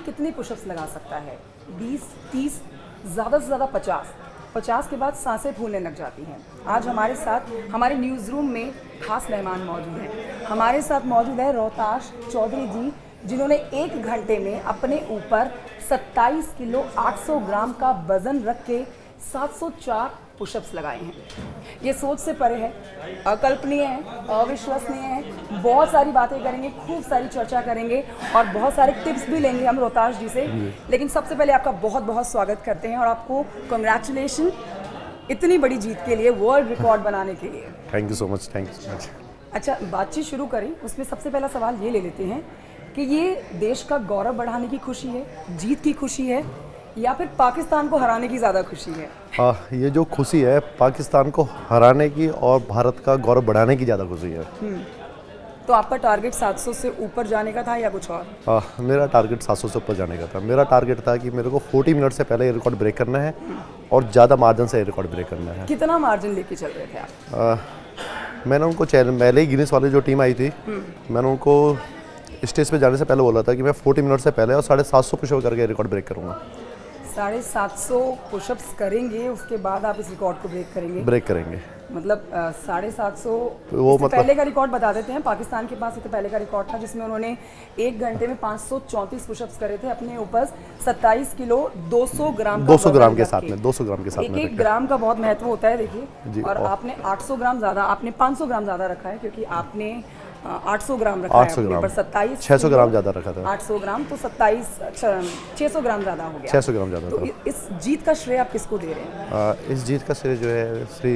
कितने पुशअप्स लगा सकता है? 20, 30, ज़्यादा से ज़्यादा 50। 50 के बाद सांसें फूलने लग जाती हैं। आज हमारे साथ हमारे न्यूज़ रूम में खास मेहमान मौजूद हैं। हमारे साथ मौजूद है रोहताश चौधरी जी, जिन्होंने 1 घंटे में अपने ऊपर 27 किलो 800 ग्राम का वजन रख के 704 पुशअप्स लगाए हैं। ये सोच से परे है, अकल्पनीय है, अविश्वसनीय है। बहुत सारी बातें करेंगे, खूब सारी चर्चा करेंगे और बहुत सारे टिप्स भी लेंगे हम रोहताश जी से। लेकिन सबसे पहले आपका बहुत बहुत स्वागत करते हैं और आपको कंग्रेचुलेशन इतनी बड़ी जीत के लिए, वर्ल्ड रिकॉर्ड बनाने के लिए। Thank you so much, thank you so much. अच्छा, बातचीत शुरू करें उसमें सबसे पहला सवाल ये ले लेते हैं कि ये देश का गौरव बढ़ाने की खुशी है, जीत की खुशी है, या फिर पाकिस्तान को हराने की ज़्यादा खुशी है? ये जो खुशी है पाकिस्तान को हराने की और भारत का गौरव बढ़ाने की ज़्यादा खुशी है। तो आपका टारगेट 700 से ऊपर जाने का था या कुछ और? मेरा टारगेट 700 से ऊपर जाने का था। मेरा टारगेट था कि मेरे को 40 मिनट से पहले ये रिकॉर्ड ब्रेक करना है और ज़्यादा मार्जिन से ये रिकॉर्ड ब्रेक करना है। कितना मार्जिन लेके चल रहे थे आप? मैंने उनको पहले ही गिनीज वाली जो टीम आई थी, मैंने उनको स्टेज पे जाने से पहले बोला था कि मैं 40 मिनट से पहले और 750 पुशअप करके रिकॉर्ड ब्रेक करूँगा। 750 पुशअप्स करेंगे, उसके बाद आप इस रिकॉर्ड को ब्रेक करेंगे। मतलब 750 वो मतलब पहले का रिकॉर्ड बता देते हैं। पाकिस्तान के पास इससे पहले का रिकॉर्ड था जिसमें उन्होंने 1 घंटे में 534 पुशअप्स करे थे अपने ऊपर 27 किलो 200 ग्राम 200 ग्राम के साथ में 200 ग्राम के साथ में एक ग्राम का बहुत महत्व होता है, देखिए। और आपने 800 ग्राम ज़्यादा, आपने 500 ग्राम ज़्यादा रखा है क्योंकि आपने 800 ग्राम रखा है अपने ऊपर। 27 600 ग्राम ज़्यादा रखा था। 800 ग्राम तो 600 ग्राम ज़्यादा हो गया। 600 ग्राम ज़्यादा। तो इस जीत का श्रेय आप किसको दे रहे हैं? इस जीत का श्रेय जो है श्री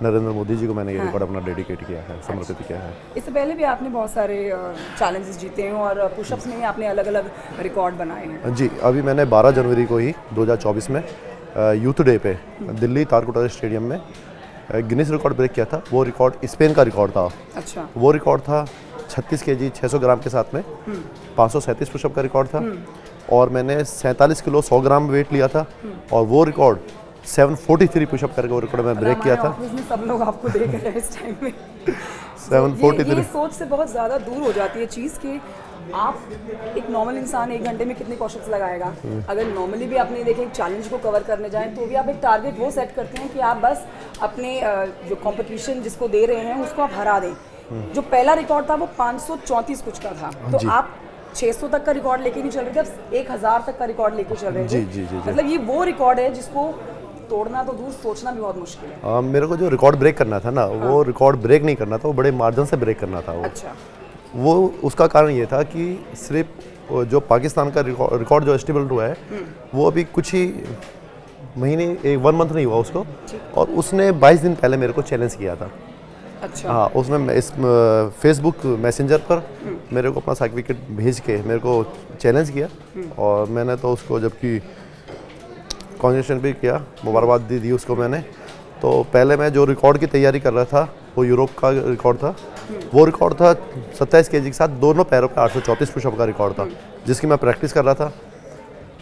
नरेंद्र मोदी जी को मैंने ये रिकॉर्ड अपना डेडिकेट किया है, समर्पित किया है। इससे पहले भी आपने बहुत सारे चैलेंजेस जीते हैं और पुशअप्स में भी आपने अलग अलग रिकॉर्ड बनाए हैं। जी, अभी मैंने 12 जनवरी को ही 2024 में यूथ डे पे दिल्ली तारकोटा स्टेडियम में गिनीज रिकॉर्ड ब्रेक किया था। वो रिकॉर्ड स्पेन का रिकॉर्ड था। अच्छा। वो रिकॉर्ड था 36 kg 600 ग्राम के साथ में 537 पुशअप का रिकॉर्ड था। और मैंने 47 किलो 100 ग्राम वेट लिया था और वो रिकॉर्ड 743 पुशअप करके वो रिकॉर्ड मैं ब्रेक किया था। सब लोग आपको देख रहे हैं इस टाइम में। 743। ये सोच से बहुत ज़्यादा दूर हो जाती है चीज़ कि आप एक नॉर्मल इंसान 1 घंटे में कितने पुशअप्स लगाएगा। अगर नॉर्मली भी आपने देखें एक चैलेंज को कवर करने जाएं तो भी आप एक टारगेट वो सेट करते हैं कि आप बस अपने जो कंपटीशन जिसको दे रहे हैं उसको आप हरा दें। जो पहला रिकॉर्ड था वो 534 कुछ का था, तो आप 600 तक का रिकॉर्ड लेके नहीं चल रहे थे, अब 1000 तक का रिकॉर्ड लेके चल रहे थे। जी। मतलब ये वो रिकॉर्ड है जिसको तोड़ना तो दूर, सोचना भी बहुत मुश्किल है। मेरे को जो रिकॉर्ड ब्रेक करना था ना, वो रिकॉर्ड ब्रेक नहीं करना था, वो बड़े मार्जिन से ब्रेक करना था। अच्छा। वो उसका कारण ये था कि सिर्फ जो पाकिस्तान का रिकॉर्ड जो एस्टेब्लिश हुआ है वो अभी कुछ ही महीने 1 मंथ नहीं हुआ उसको, और उसने 22 दिन पहले मेरे को चैलेंज किया था। अच्छा। हाँ, उसने इस फेसबुक मैसेंजर पर मेरे को अपना सर्टिफिकेट भेज के मेरे को चैलेंज किया और मैंने तो उसको जबकि कॉन्ग्रेचुलेशन भी किया, मुबारकबाद दी उसको मैंने। तो पहले मैं जो रिकॉर्ड की तैयारी कर रहा था वो यूरोप का रिकॉर्ड था। वो रिकॉर्ड था 27 kg के साथ दोनों पैरों पे 834 पुशअप का रिकॉर्ड था, जिसकी मैं प्रैक्टिस कर रहा था।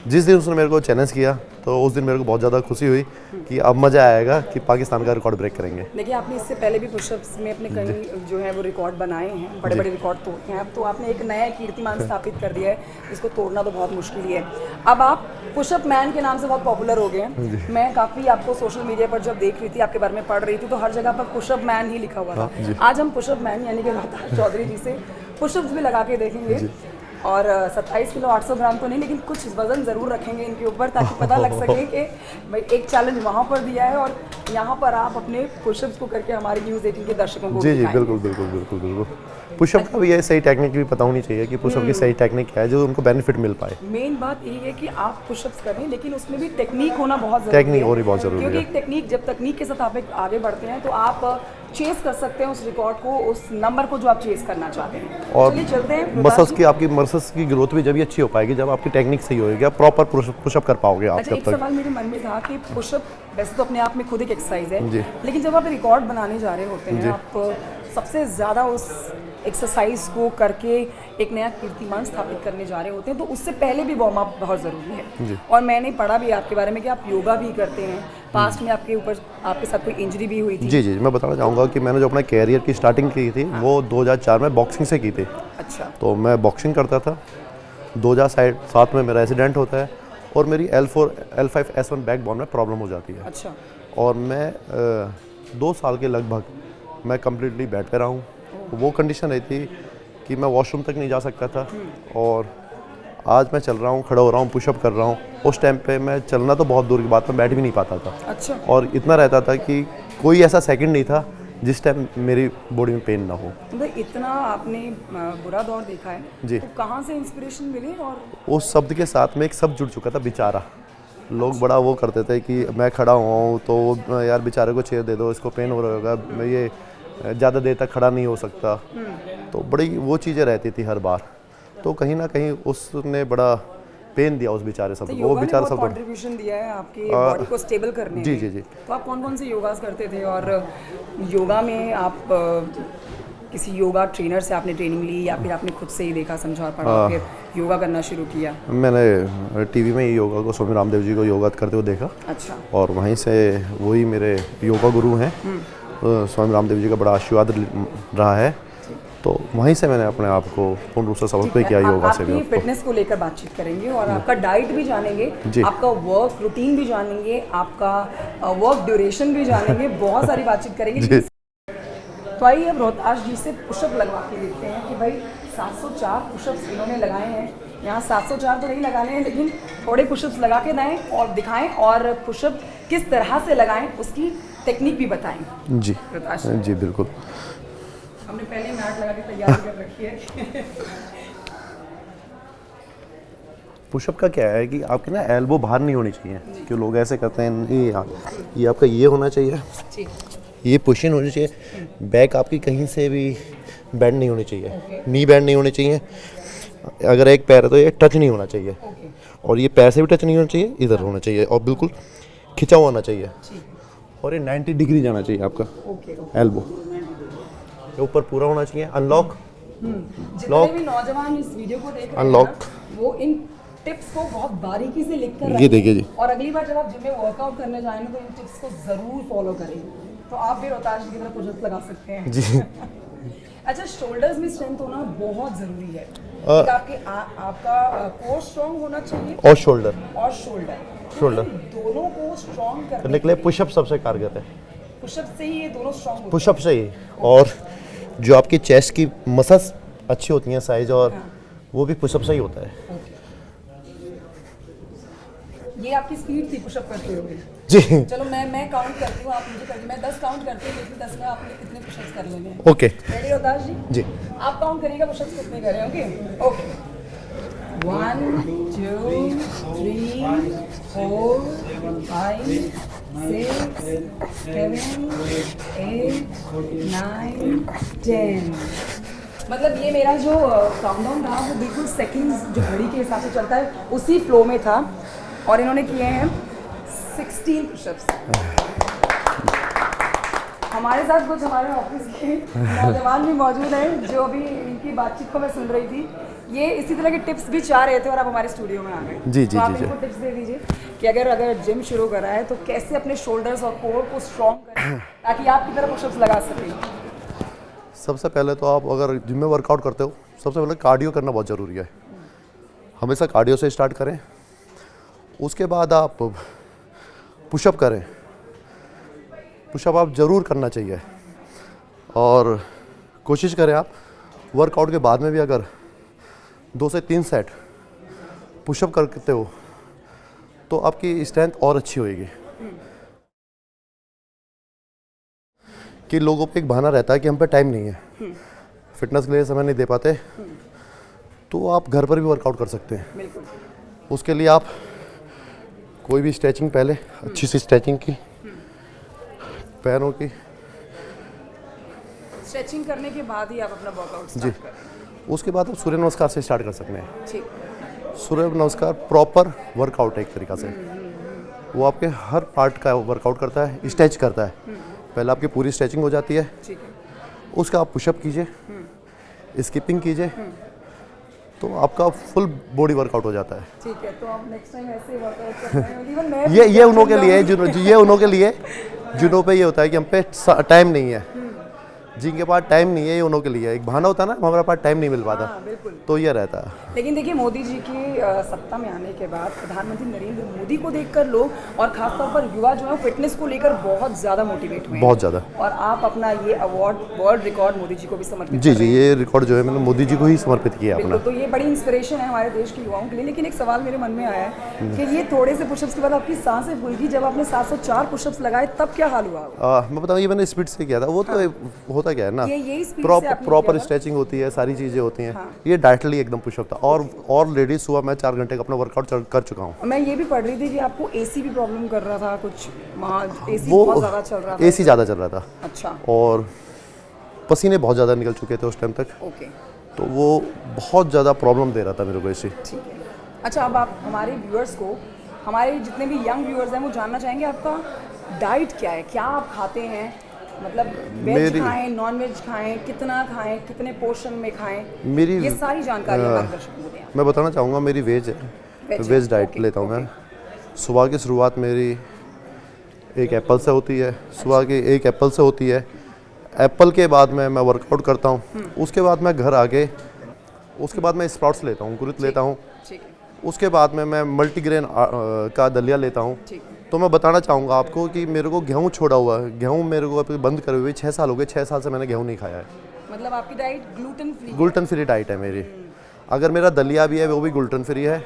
जिस दिन उसने मेरे को चैलेंज किया तो उस दिन मेरे को बहुत ज़्यादा खुशी हुई कि अब मज़ा आएगा कि पाकिस्तान का रिकॉर्ड ब्रेक करेंगे। देखिए, आपने इससे पहले भी पुशअप्स में अपने कई जो है वो रिकॉर्ड बनाए हैं, बड़े बड़े रिकॉर्ड तोड़ते हैं। अब तो आपने एक नया कीर्तिमान स्थापित कर दिया है, इसको तोड़ना तो बहुत मुश्किल ही है। अब आप पुशअप मैन के नाम से बहुत पॉपुलर हो गए हैं। मैं काफ़ी आपको सोशल मीडिया पर जब देख रही थी, आपके बारे में पढ़ रही थी, तो हर जगह पर पुशअप मैन ही लिखा हुआ था। आज हम पुशअप मैन यानी कि रोहताश चौधरी जी से पुशअप्स भी लगा के देखेंगे और 27 किलो 800 ग्राम तो नहीं, लेकिन कुछ वजन ज़रूर रखेंगे इनके ऊपर ताकि पता लग सके कि भाई एक चैलेंज वहाँ पर दिया है और यहाँ पर आप अपने पुशअप्स को करके हमारे न्यूज़ 18 के दर्शकों को जी बिल्कुल। पुशअप का भी ये सही टेक्निक भी पता होनी चाहिए कि पुशअप की सही टेक्निक क्या है जो उनको बेनिफिट मिल पाए। मेन बात यही है कि आप पुशअप्स करें, लेकिन उसमें भी टेक्निक होना बहुत ज़रूरी है। टेक्निक और ही बहुत ज़रूरी है, क्योंकि टेक्निक, जब तकनीक के साथ आप आगे बढ़ते हैं तो आप चेस कर सकते हैं उस रिकॉर्ड को, उस नंबर को जो आप चेस करना चाहते हैं। और चलिए चलते हैं। आपकी मसल्स की ग्रोथ भी जब अच्छी हो पाएगी जब आपकी टेक्निक सही होगी, आप प्रॉपर पुशअप कर पाओगे आप। अच्छा, एक सवाल मेरे मन में था कि पुशअप वैसे तो अपने आप में खुद एक एक्सरसाइज है, लेकिन जब आप रिकॉर्ड बनाने जा रहे होते हैं, आप सबसे ज़्यादा उस एक्सरसाइज को करके एक नया कीर्तिमान स्थापित करने जा रहे होते हैं, तो उससे पहले भी वार्म अप बहुत ज़रूरी है। और मैंने पढ़ा भी आपके बारे में कि आप योगा भी करते हैं। पास्ट में आपके साथ कोई इंजरी भी हुई थी? जी, मैं बताना चाहूँगा कि मैंने जो अपना कैरियर की स्टार्टिंग की थी वो 2004 में बॉक्सिंग से की थी। अच्छा। तो मैं बॉक्सिंग करता था 2007 में मेरा एक्सीडेंट होता है और मेरी L4 L5 S1 बैकबोन में प्रॉब्लम हो जाती है। अच्छा। और मैं 2 साल के लगभग मैं कम्प्लीटली बेड पे रहा हूँ। वो कंडीशन रही थी कि मैं वॉशरूम तक नहीं जा सकता था और आज मैं चल रहा हूँ, खड़ा हो रहा हूँ, पुशअप कर रहा हूँ। उस टाइम पे मैं चलना तो बहुत दूर की बात, मैं बैठ भी नहीं पाता था। अच्छा। और इतना रहता था कि कोई ऐसा सेकंड नहीं था जिस टाइम मेरी बॉडी में पेन ना हो। मतलब इतना आपने बुरा दौर देखा है जी। तो कहाँ से इंस्पिरेशन मिली? और उस शब्द के साथ में एक शब्द जुड़ चुका था, बेचारा। लोग बड़ा वो करते थे कि मैं खड़ा हुआ हूँ तो यार बेचारे को चेयर दे दो, इसको पेन हो रहा होगा, मैं ये ज़्यादा देर तक खड़ा नहीं हो सकता। तो बड़ी वो चीज़ें रहती थी हर बार। तो कहीं ना कहीं उसने बड़ा पेन दिया उस बेचारे शब्द को। वो बेचारा शब्द कंट्रीब्यूशन दिया है आपकी बॉडी को स्टेबल करने जी में। जी जी। तो आप कौन कौन से योगास करते थे और योगा में आप किसी योगा ट्रेनर से आपने ट्रेनिंग ली या फिर आपने खुद से ही देखा समझा और पढ़ा फिर योगा करना शुरू किया? मैंने टीवी में ही योगा को, स्वामी रामदेव जी को योगा करते हुए देखा। अच्छा। और वहीं से वही मेरे योगा गुरु हैं, स्वामी रामदेव जी का बड़ा आशीर्वाद रहा है। तो वहीं से मैंने अपने आप को पूर्ण रूप से समर्पित किया योगा से भी। आपकी फिटनेस को लेकर बातचीत करेंगे और आपका डाइट भी जानेंगे, आपका वर्क रूटीन भी जानेंगे, आपका वर्क ड्यूरेशन भी जानेंगे, बहुत सारी बातचीत करेंगे। तो आइए अब रोहताश जी से पुशअप लगवा के देखते हैं कि भाई 704 पुशअप्स इन्होंने लगाए हैं। यहाँ 704 तो नहीं लगाने हैं लेकिन थोड़े पुशअप्स लगा के दें और दिखाएं और पुशअप किस तरह से लगाएं उसकी टेक्निक भी बताएं। जी रोहताश जी बिल्कुल। हमने पहले मैट लगा के तैयारी कर रखी है। पुशअप का क्या है कि आपके ना एल्बो बाहर नहीं होनी चाहिए, क्यों लोग ऐसे करते हैं ये आपका ये होना चाहिए, ये पोजीशन होनी चाहिए, बैक आपकी कहीं से भी बेंड नहीं होनी चाहिए, नी बेंड नहीं होनी चाहिए। अगर एक पैर है तो ये टच नहीं होना चाहिए और ये पैर से भी टच नहीं होना चाहिए, इधर होना चाहिए और बिल्कुल खिंचा हुआ होना चाहिए और ये 90 डिग्री जाना चाहिए आपका एल्बो, ये ऊपर पूरा होना चाहिए। अनलॉक जितने भी नौजवान इस वीडियो को देख रहे हैं अनलॉक वो इन टिप्स को बहुत बारीकी से लिख कर ये देखिए जी। और अगली बार जब आप जिम में वर्कआउट करने जाएंगे तो इन टिप्स को जरूर फॉलो करें। तो आप भी रोहताश की तरह पुशअप्स लगा सकते हैं जी। अच्छा, शोल्डर्स में स्ट्रेंथ होना बहुत जरूरी है। आपका कोर स्ट्रांग होना चाहिए और शोल्डर दोनों को स्ट्रांग करने के लिए पुशअप सबसे कारगर है। पुशअप से ही ये दोनों स्ट्रांग होते हैं। पुशअप से ही, और जो आपकी चेस्ट की मसल्स अच्छी होती हैं साइज, और वो भी पुशअप से ही होता है। ये आपकी स्पीड थी पुशअप करते हुए जी। चलो मैं काउंट करती हूँ, आप मुझे करती, मैं 10 काउंट करती हूँ, लेकिन 10 में आपने कितने पुशअप्स कर लेने हैं। ओके रेडी रोहताश जी? जी। आप काउंट करिएगा पुशअप्स कितने कर रहे हैं। Okay okay 1 2 3 4 5 6 7 8 9 10। मतलब ये मेरा जो काउंटडाउन था वो बिल्कुल सेकंड्स जो घड़ी के हिसाब से चलता है उसी फ्लो में था और इन्होंने किए हैं 16 पुशअप्स। हमारे साथ कुछ हमारे ऑफिस के नौजवान भी मौजूद हैं जो अभी इनकी बातचीत को मैं सुन रही थी, ये इसी तरह के टिप्स भी चाह रहे थे और आप हमारे स्टूडियो में आ गए। जी जी तो आप जी इनको टिप्स दे दीजिए कि अगर जिम शुरू करा है तो कैसे अपने शोल्डर्स और कोर को स्ट्रॉन्ग करें ताकि आपकी तरह पुशअप्स लगा सकें। सबसे पहले तो आप अगर जिम में वर्कआउट करते हो, सबसे पहले कार्डियो करना बहुत ज़रूरी है। हमेशा कार्डियो से स्टार्ट करें, उसके बाद आप पुशअप करें। पुशअप आप ज़रूर करना चाहिए और कोशिश करें आप वर्कआउट के बाद में भी अगर 2 से 3 सेट पुशअप करते हो तो आपकी स्ट्रेंथ और अच्छी होएगी। कि लोगों पे एक बहाना रहता है कि हम पे टाइम नहीं है, फिटनेस के लिए समय नहीं दे पाते, तो आप घर पर भी वर्कआउट कर सकते हैं। उसके लिए आप कोई भी स्ट्रेचिंग, पहले अच्छी सी स्ट्रेचिंग की, पैरों की स्ट्रेचिंग करने के बाद ही आप अपना वर्कआउट स्टार्ट करें। उसके बाद आप सूर्य नमस्कार से स्टार्ट कर सकते हैं। ठीक। सूर्य नमस्कार प्रॉपर वर्कआउट है एक तरीक़ा से, वो आपके हर पार्ट का वर्कआउट करता है, स्ट्रेच करता है। पहले आपकी पूरी स्ट्रेचिंग हो जाती है, ठीक है। उसका आप पुशअप कीजिए, स्किपिंग कीजिए, तो आपका फुल बॉडी वर्कआउट हो जाता है। ठीक है, तो आप नेक्स्ट टाइम ऐसे वर्कआउट कर रहे हैं। इवन मैं ये उन्हों के लिए, ये उन्हों के लिए जिन्हों पे ये होता है कि हम पे टाइम नहीं है, जिनके पास टाइम नहीं है ये उन्हों के लिए एक बहाना होता है ना, हमारे पास टाइम नहीं मिल पाता, हाँ, बिल्कुल। तो ये रहता है। लेकिन देखिए मोदी जी की सत्ता में आने के बाद प्रधानमंत्री नरेंद्र मोदी को देखकर लोग और खासतौर पर युवा जो है फिटनेस को लेकर बहुत ज़्यादा मोटिवेट हुए हैं। बहुत ज़्यादा। और आप अपना ये award world record Modi ji को भी समर्पित जी कर रहे जी, हैं। ये रिकॉर्ड जो है मैंने मोदी जी को ही समर्पित किया अपना। बिल्कुल, तो ये बड़ी इंस्पिरेशन है हमारे देश के युवाओं के लिए। लेकिन एक सवाल मेरे मन में आया है कि ये थोड़े से पुशअप्स के बाद आपकी सांसें फूल गई, जब आपने 704 पुशअप्स लगाए तब क्या हाल हुआ? मैं बताऊँ, ये मैंने स्पीड से किया था, वो तो होता क्या है ना, यही स्पीड से आपने प्रॉपर किया था? स्ट्रेचिंग होती है, सारी चीज़ें होती हैं। हाँ। ये डायरेक्टली एकदम पुशअप था। और ऑलरेडी सुबह मैं 4 घंटे का अपना वर्कआउट कर चुका हूँ। मैं ये भी पढ़ रही थी कि आपको एसी भी प्रॉब्लम कर रहा था कुछ, एसी वो बहुत ज़्यादा चल रहा था। AC ज़्यादा चल रहा था अच्छा, और पसीने बहुत ज़्यादा निकल चुके थे उस टाइम तक, ओके, तो वो बहुत ज़्यादा प्रॉब्लम दे रहा था मेरे को AC। ठीक है। अच्छा, अब आप हमारे व्यूअर्स को, हमारे जितने भी यंग व्यूअर्स हैं वो जानना चाहेंगे आपका डाइट क्या है, क्या आप खाते हैं? मतलब वेज खाएं, नॉन वेज खाएं, कितना खाएं, कितने पोर्शन में खाएं, ये सारी जानकारी हमारे दर्शकों को दें। मैं बताना चाहूँगा, मेरी वेज है, वेज डाइट ओके, लेता हूँ मैं। सुबह की शुरुआत मेरी एक एप्पल से होती है, सुबह की एक एप्पल से होती है। एप्पल के बाद मैं वर्कआउट करता हूँ। उसके बाद मैं घर आके, उसके बाद मैं स्प्राउट्स लेता हूँ, कुरुत लेता हूँ। ठीक है, उसके बाद में मैं मल्टीग्रेन का दलिया लेता हूँ। ठीक है। तो मैं बताना चाहूँगा आपको कि मेरे को गेहूँ छोड़ा हुआ है, गेहूँ मेरे को अभी बंद करे हुए 6 साल हो गए। 6 साल से मैंने गेहूँ नहीं खाया है। मतलब आपकी diet gluten free? Gluten free diet है मेरी। अगर मेरा दलिया भी है वो भी ग्लूटेन फ्री है,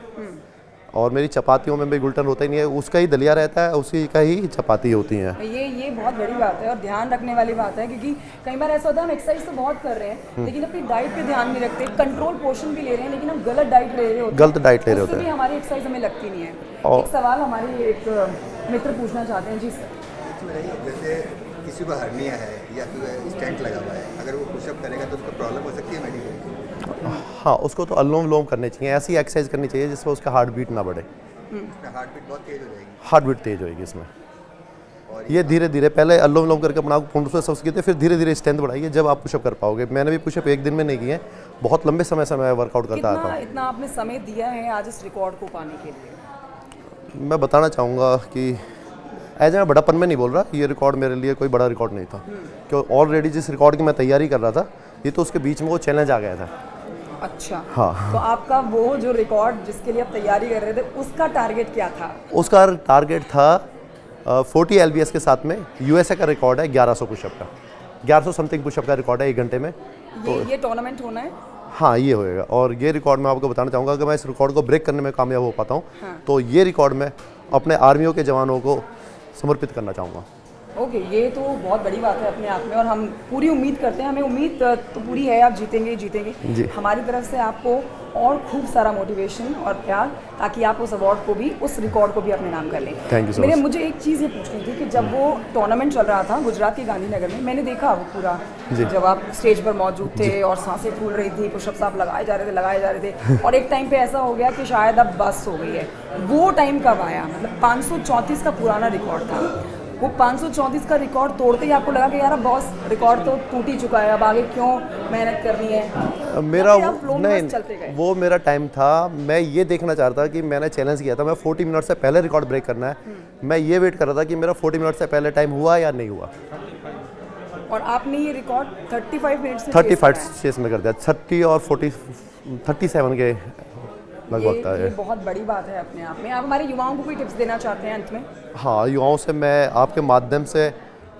और मेरी चपातियों में भी ग्लूटेन होता ही नहीं है, उसका ही दलिया रहता है, उसी का ही चपाती होती हैं। ये बहुत बड़ी बात है और ध्यान रखने वाली बात है, क्योंकि कई बार ऐसा होता है हम एक्सरसाइज तो बहुत कर रहे हैं लेकिन अपनी डाइट पे ध्यान नहीं रखते, कंट्रोल पोर्शन भी ले रहे हैं लेकिन हम गलत डाइट ले रहे होते हैं, गलत डाइट ले रहे उससे होते भी हैं। हमारी एक्सरसाइज हमें लगती नहीं है। और- एक सवाल हमारे एक मित्र पूछना चाहते हैं। जी सर। जैसे किसी को हर्निया है या फिर स्टेंट लगा हुआ है, अगर वो पुशअप करेगा तो उसको प्रॉब्लम हो सकती है मेडिकल? हाँ, उसको तो अनुलोम विलोम करने चाहिए, ऐसी एक्सरसाइज करनी चाहिए जिसमें उसका हार्ट बीट ना बढ़े। उसका हार्ट बीट बहुत तेज हो जाएगी। हार्ट बीट तेज होएगी इसमें। ये धीरे धीरे पहले अनुलोम विलोम करके अपना पूर्ण से सब्स किए, फिर धीरे धीरे स्ट्रेंथ बढ़ाइए, जब आप पुशअप कर पाओगे। मैंने भी पुशअप एक दिन में नहीं किए, बहुत लंबे समय से मैं वर्कआउट करता आता हूँ। इतना आपने समय दिया है आज इस रिकॉर्ड को पाने के लिए? मैं बताना चाहूँगा कि एज मैं बड़ापन में नहीं बोल रहा, ये रिकॉर्ड मेरे लिए कोई बड़ा रिकॉर्ड नहीं था, क्योंकि ऑलरेडी जिस रिकॉर्ड की मैं तैयारी कर रहा था, ये तो उसके बीच में वो चैलेंज आ गया था। अच्छा, हाँ। तो आपका वो जो रिकॉर्ड जिसके लिए आप तैयारी कर रहे थे उसका टारगेट क्या था? उसका टारगेट था 40 LBS के साथ में USA का रिकॉर्ड है 1100 पुशअप का, 1100 समथिंग पुशअप का रिकॉर्ड है 1 घंटे में। ये टूर्नामेंट होना है? हाँ, ये होएगा। और ये रिकॉर्ड मैं आपको बताना चाहूँगा, अगर मैं इस रिकॉर्ड को ब्रेक करने में कामयाब हो पाता हूँ, तो ये रिकॉर्ड मैं अपने आर्मियों के जवानों को समर्पित करना चाहूँगा। ओके, ये तो बहुत बड़ी बात है अपने आप में और हम पूरी उम्मीद करते हैं, हमें उम्मीद तो पूरी है आप जीतेंगे ही जीतेंगे। जी। हमारी तरफ से आपको और खूब सारा मोटिवेशन और प्यार, ताकि आप उस अवार्ड को भी, उस रिकॉर्ड को भी अपने नाम कर लें। Thank you so much। मुझे एक चीज़ ये पूछनी थी कि जब वो टूर्नामेंट चल रहा था गुजरात के गांधीनगर में, मैंने देखा वो पूरा, जब आप स्टेज पर मौजूद थे और सांसें फूल रही थी, पुशअप्स आप लगाए जा रहे थे और एक टाइम पे ऐसा हो गया कि शायद अब बस हो गई है। वो टाइम कब आया? मतलब 534 का पुराना रिकॉर्ड था, वो 534 का रिकॉर्ड तोड़ते ही आपको लगा कि यार अब बॉस रिकॉर्ड तो टूट ही चुका है, अब आगे क्यों मेहनत करनी है? मेरा या फिर आप flow में बस चलते गए? वो मेरा टाइम था, मैं ये देखना चाहता था कि मैंने चैलेंज किया था, मैं 40 मिनट से पहले रिकॉर्ड ब्रेक करना है। मैं ये वेट कर रहा था कि मेरा 40 मिनट से पहले टाइम हुआ या नहीं हुआ। और आपने ये रिकॉर्ड 35 मिनट से 35 चेस में कर दिया, 30 और 37 के लगभग था ये ये। बहुत बड़ी बात है अपने आप में। आप हमारे युवाओं को कोई टिप्स देना चाहते हैं अंत में? हाँ, युवाओं से मैं आपके माध्यम से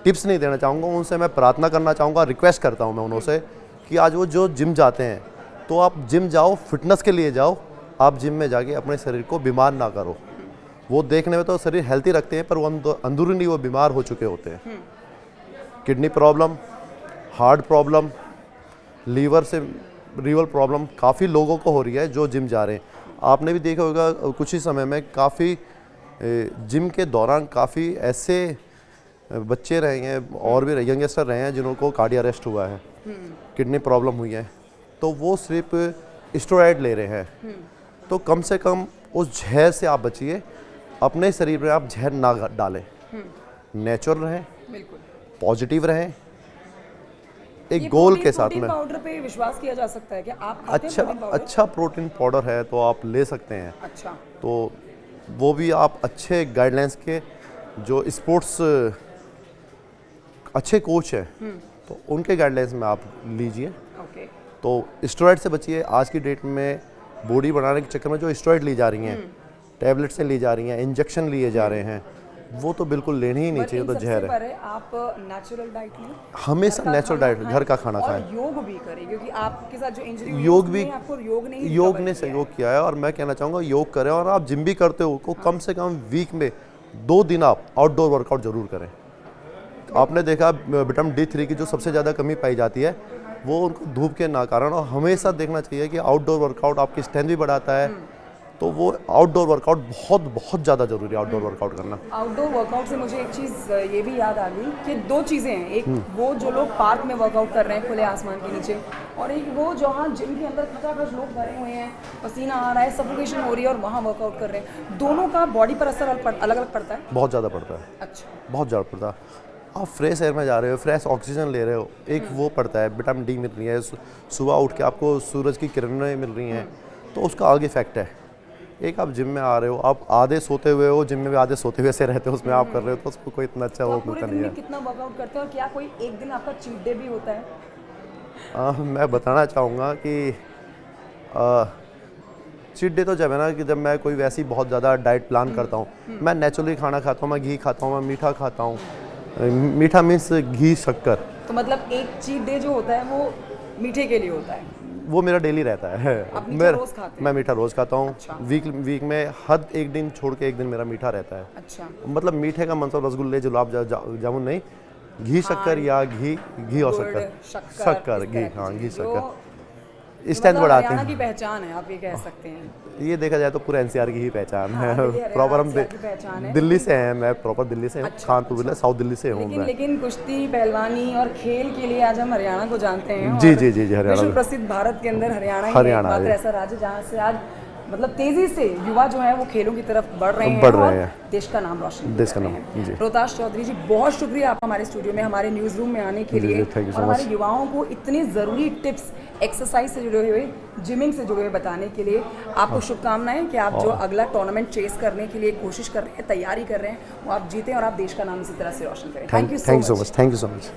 टिप्स नहीं देना चाहूँगा, उनसे मैं प्रार्थना करना चाहूँगा, रिक्वेस्ट करता हूँ मैं उनसे कि आज वो जो जिम जाते हैं, तो आप जिम जाओ, फिटनेस के लिए जाओ। आप जिम में जाके अपने शरीर को बीमार ना करो। वो देखने में तो शरीर हेल्थी रखते हैं, पर वो अंदरूनी वो बीमार हो चुके होते हैं। Kidney problem, heart problem, liver problem काफ़ी लोगों को हो रही है जो जिम जा रहे हैं। आपने भी देखा होगा कुछ ही समय में काफ़ी जिम के दौरान काफ़ी ऐसे बच्चे रहे हैं और भी यंगस्टर रहे हैं जिन्हों कार्डियक अरेस्ट हुआ है, किडनी प्रॉब्लम हुई है, तो वो सिर्फ स्टेरॉइड ले रहे हैं। तो कम से कम उस जहर से आप बचिए, अपने शरीर में आप जहर ना डालें, नेचुरल रहें, बिल्कुल पॉजिटिव रहें, एक गोल के साथ में। पाउडर पे विश्वास किया जा सकता है क्या? आप खाते हैं प्रोटीन पाउडर? अच्छा प्रोटीन पाउडर है तो आप ले सकते हैं। अच्छा, तो वो भी आप अच्छे गाइडलाइंस के जो स्पोर्ट्स अच्छे कोच हैं तो उनके गाइडलाइंस में आप लीजिए। ओके। तो स्टेरॉइड से बचिए। आज की डेट में बॉडी बनाने के चक्कर में जो स्टेरॉइड ली जा रही हैं, टैबलेट से ली जा रही हैं, इंजेक्शन लिए जा रहे हैं, वो तो बिल्कुल लेनी ही नहीं चाहिए, तो जहर है। आप नेचुरल डाइट लें, हमेशा नेचुरल डाइट, घर का खाना खाएं, और योग भी करें, क्योंकि आपके साथ जो इंजरी हुई योग उसमें भी, आपको योग ने ही योग recover ने किया है। सहयोग किया है। और मैं कहना चाहूँगा योग करें, और आप जिम भी करते हो तो कम से कम वीक में 2 दिन आप आउटडोर वर्कआउट जरूर करें। आपने देखा विटामिन D3 की जो सबसे ज़्यादा कमी पाई जाती है वो उनको धूप के ना कारण, और हमेशा देखना चाहिए कि आउटडोर वर्कआउट आपकी स्ट्रेंथ भी बढ़ाता है, तो वो आउटडोर वर्कआउट बहुत बहुत ज़्यादा ज़रूरी है, आउटडोर वर्कआउट करना। आउटडोर वर्कआउट से मुझे एक चीज़ ये भी याद आ गई कि 2 चीज़ें हैं, एक वो जो लोग पार्क में वर्कआउट कर रहे हैं खुले आसमान के नीचे, और एक वो जहाँ जिम के अंदर खचाखच लोग भरे हुए हैं, पसीना आ रहा है, सफोकेशन हो रही है और वहाँ वर्कआउट कर रहे हैं। दोनों का बॉडी पर असर अलग अलग पड़ता है। बहुत ज़्यादा पड़ता है, अच्छा। बहुत ज़्यादा पड़ता है। आप फ्रेश एयर में जा रहे हो, फ्रेश ऑक्सीजन ले रहे हो, एक वो पड़ता है, विटामिन D मिल रही है, सुबह उठ के आपको सूरज की किरणें मिल रही हैं, तो उसका अलग इफेक्ट है। एक आप जिम में आ रहे हो, आप आधे सोते हुए हो, जिम में भी आधे सोते हुए से रहते हो, उसमें आप कर रहे हो, तो उसको कोई इतना अच्छा तो वो आप पूरे मिलता दिन नहीं में है। कितना वर्कआउट करते हैं, और क्या कोई एक दिन आपका चीट डे भी होता है? मैं बताना चाहूँगा कि चीट डे तो जब है ना कि जब मैं कोई वैसी बहुत ज़्यादा डाइट प्लान करता हूँ, मैं नेचुरली खाना खाता हूँ, मैं घी खाता हूँ, मैं मीठा खाता हूँ। मीठा मीन्स घी शक्कर, तो मतलब एक चीट डे जो होता है वो मीठे के लिए होता है। वो मेरा डेली रहता है। आप मीठा रोज़ खाते हैं? मैं मीठा रोज़ खाता हूँ। अच्छा। वीक में हर एक दिन छोड़ के एक दिन मेरा मीठा रहता है। अच्छा। मतलब मीठे का मतलब रसगुल्ले, गुलाब जामुन नहीं, घी शक्कर या घी और गुड़, शक्कर इस घी, तरह की हाँ चीज़ें, घी जो शक्कर स्ट्रेंथ मतलब बढ़ाते हरियाणा हैं। की पहचान है, आप ये कह सकते हैं। ये देखा जाए तो पूरा NCR की ही पहचान है। देखिए, प्रॉपर हम हरियाणा की पहचान है। दिल्ली से हैं, मैं प्रॉपर दिल्ली से हूँ, अच्छा, कानपुर जिला साउथ दिल्ली से हूँ मैं। लेकिन कुश्ती, पहलवानी और खेल के लिए आज हम हरियाणा को जानते हैं। जी, और जी, जी, जी, हरियाणा विश्व को। प्रसिद्ध भारत के अंदर हरियाणा ही हरियाणा एकमात्र है। ऐसा राज्य जहाँ से आज मतलब तेजी से युवा जो है वो खेलों की तरफ बढ़ रहे हैं, बढ़ रहे और हैं। देश का नाम रोशन देश का कर नाम, रहे हैं। जी। रोहताश चौधरी जी, बहुत शुक्रिया आप हमारे स्टूडियो में, हमारे न्यूज़ रूम में आने के जी, लिए, जी, thank you so और हमारे much। युवाओं को इतनी ज़रूरी टिप्स एक्सरसाइज से जुड़े हुए, जिमिंग से जुड़े हुए बताने के लिए। आपको शुभकामनाएं कि आप जो अगला टूर्नामेंट चेस करने के लिए कोशिश कर रहे हैं, तैयारी कर रहे हैं, वो आप जीतें और आप देश का नाम इसी तरह से रोशन करें। Thank you so much. Thank you so much.